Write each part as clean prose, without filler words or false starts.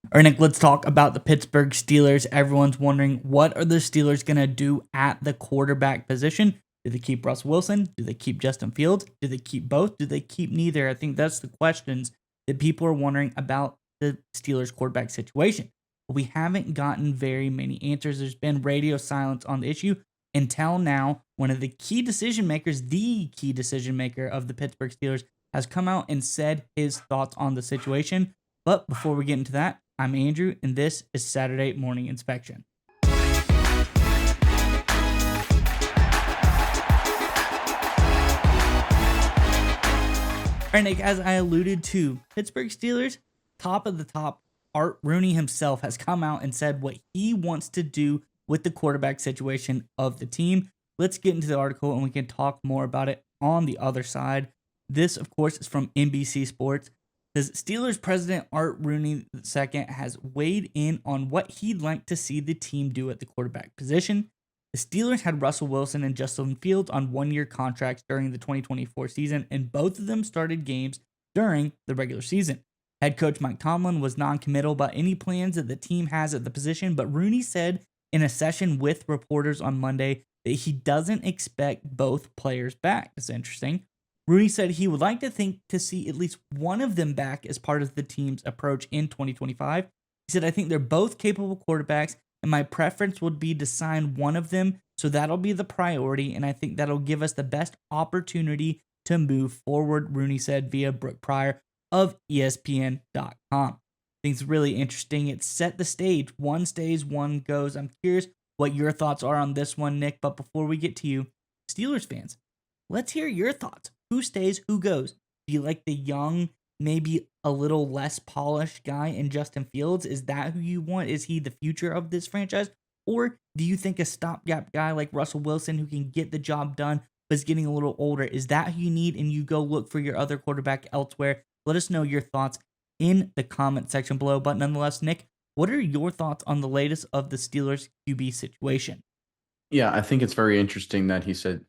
All right, Nick, let's talk about the Pittsburgh Steelers. Everyone's wondering, what are the Steelers going to do at the quarterback position? Do they keep Russ Wilson? Do they keep Justin Fields? Do they keep both? Do they keep neither? I think that's the questions that people are wondering about the Steelers quarterback situation. But we haven't gotten very many answers. There's been radio silence on the issue until now. One of the key decision makers, the key decision maker of the Pittsburgh Steelers, has come out and said his thoughts on the situation. But before we get into that, I'm Andrew, and this is Saturday Morning Inspection. All right, Nick, as I alluded to, Pittsburgh Steelers, top of the top, Art Rooney himself has come out and said what he wants to do with the quarterback situation of the team. Let's get into the article and we can talk more about it on the other side. This, of course, is from NBC Sports. Says Steelers president Art Rooney II has weighed in on what he'd like to see the team do at the quarterback position. The Steelers had Russell Wilson and Justin Fields on one-year contracts during the 2024 season, and both of them started games during the regular season. Head coach Mike Tomlin was non-committal about any plans that the team has at the position, but Rooney said in a session with reporters on Monday that he doesn't expect both players back. That's interesting. Rooney said he would like to see at least one of them back as part of the team's approach in 2025. He said, I think they're both capable quarterbacks, and my preference would be to sign one of them, so that'll be the priority, and I think that'll give us the best opportunity to move forward, Rooney said via Brooke Pryor of ESPN.com. I think it's really interesting. It set the stage. One stays, one goes. I'm curious what your thoughts are on this one, Nick, but before we get to you, Steelers fans, let's hear your thoughts. Who stays, who goes? Do you like the young, maybe a little less polished guy in Justin Fields? Is that who you want? Is he the future of this franchise? Or do you think a stopgap guy like Russell Wilson who can get the job done but is getting a little older, is that who you need and you go look for your other quarterback elsewhere? Let us know your thoughts in the comment section below. But nonetheless, Nick, what are your thoughts on the latest of the Steelers QB situation? Yeah, I think it's very interesting that he said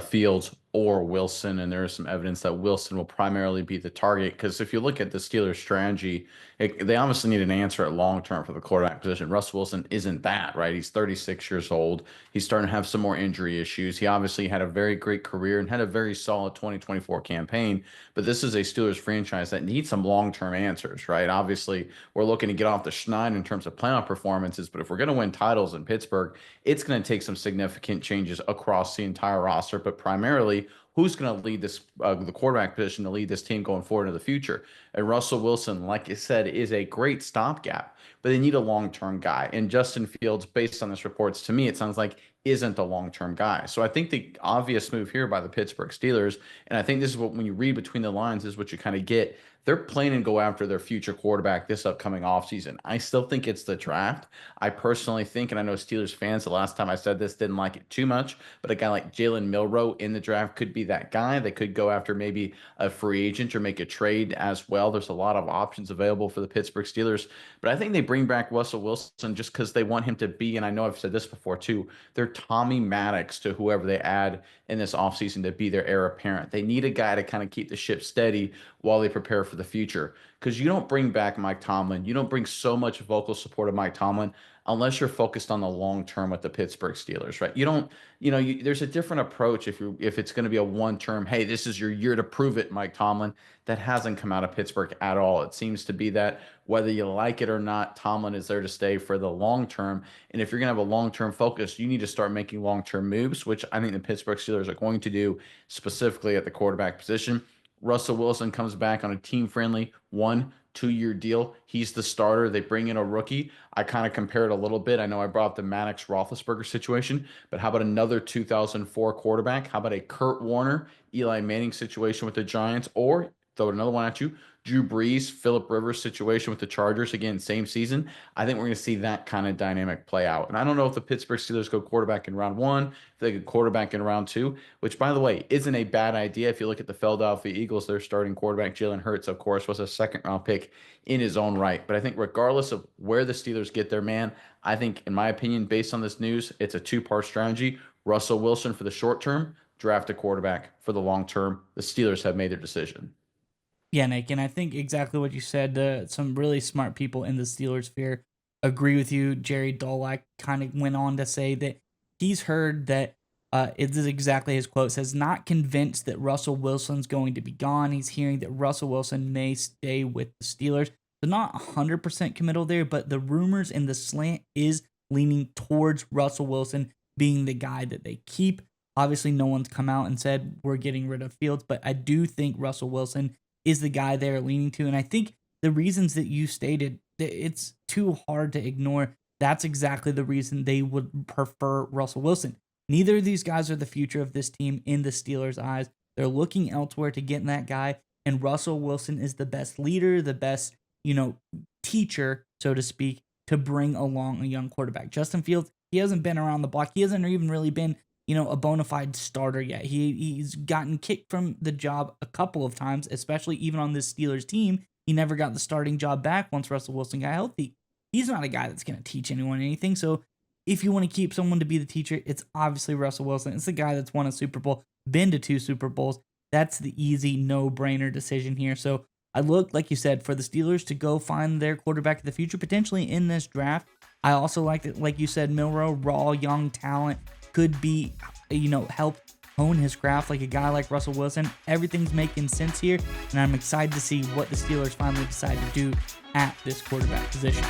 Fields or Wilson, and there is some evidence that Wilson will primarily be the target. Because if you look at the Steelers' strategy, they obviously need an answer at long term for the quarterback position. Russell Wilson isn't that, right? He's 36 years old. He's starting to have some more injury issues. He obviously had a very great career and had a very solid 2024 campaign. But this is a Steelers franchise that needs some long term answers, right? Obviously, we're looking to get off the schneid in terms of playoff performances. But if we're going to win titles in Pittsburgh, it's going to take some significant changes across the entire roster, but primarily who's going to lead this, the quarterback position to lead this team going forward into the future. And Russell Wilson, like I said, is a great stopgap, but they need a long-term guy. And Justin Fields, based on this reports, to me, it sounds like isn't a long-term guy. So I think the obvious move here by the Pittsburgh Steelers, and I think this is what when you read between the lines is what you kind of get. They're planning to go after their future quarterback this upcoming offseason. I still think it's the draft. I personally think, and I know Steelers fans, the last time I said this, didn't like it too much, but a guy like Jalen Milroe in the draft could be that guy. They could go after maybe a free agent or make a trade as well. There's a lot of options available for the Pittsburgh Steelers, but I think they bring back Russell Wilson just because they want him to be, and I know I've said this before too, they're Tommy Maddox to whoever they add in this offseason to be their heir apparent. They need a guy to kind of keep the ship steady while they prepare for the future. Because you don't bring back Mike Tomlin, you don't bring so much vocal support of Mike Tomlin unless you're focused on the long term with the Pittsburgh Steelers, right? You don't, there's a different approach if it's going to be a one term, hey, this is your year to prove it, Mike Tomlin. That hasn't come out of Pittsburgh at all. It seems to be that whether you like it or not, Tomlin is there to stay for the long term. And if you're going to have a long term focus, you need to start making long term moves, which I think the Pittsburgh Steelers are going to do specifically at the quarterback position. Russell Wilson comes back on a team friendly 1-2 year deal. He's the starter. They bring in a rookie. I kind of compare it a little bit. I know I brought up the Maddox Roethlisberger situation, but how about another 2004 quarterback? How about a Kurt Warner, Eli Manning situation with the Giants? Or throw another one at you, Drew Brees, Philip Rivers situation with the Chargers, again, same season. I think we're going to see that kind of dynamic play out. And I don't know if the Pittsburgh Steelers go quarterback in round one, if they go quarterback in round two, which, by the way, isn't a bad idea. If you look at the Philadelphia Eagles, their starting quarterback, Jalen Hurts, of course, was a second round pick in his own right. But I think regardless of where the Steelers get their man, I think, in my opinion, based on this news, it's a two-part strategy. Russell Wilson for the short term, draft a quarterback for the long term. The Steelers have made their decision. Yeah, Nick, and I think exactly what you said. Some really smart people in the Steelers sphere agree with you. Jerry Dolack kind of went on to say that he's heard that it is exactly his quote says, not convinced that Russell Wilson's going to be gone. He's hearing that Russell Wilson may stay with the Steelers. So not 100% committal there, but the rumors and the slant is leaning towards Russell Wilson being the guy that they keep. Obviously, no one's come out and said we're getting rid of Fields, but I do think Russell Wilson is the guy they're leaning to. And I think the reasons that you stated, it's too hard to ignore. That's exactly the reason they would prefer Russell Wilson. Neither of these guys are the future of this team in the Steelers' eyes. They're looking elsewhere to get in that guy. And Russell Wilson is the best leader, the best, teacher, so to speak, to bring along a young quarterback. Justin Fields, he hasn't been around the block. He hasn't even really been, a bona fide starter yet. He's gotten kicked from the job a couple of times, especially even on this Steelers team. He never got the starting job back once Russell Wilson got healthy. He's not a guy that's going to teach anyone anything. So if you want to keep someone to be the teacher, it's obviously Russell Wilson. It's the guy that's won a Super Bowl, been to 2 Super Bowls. That's the easy, no-brainer decision here. So I look, like you said, for the Steelers to go find their quarterback of the future, potentially in this draft. I also like that, like you said, Milroe, raw, young talent, could be, help hone his craft like a guy like Russell Wilson. Everything's making sense here, and I'm excited to see what the Steelers finally decide to do at this quarterback position.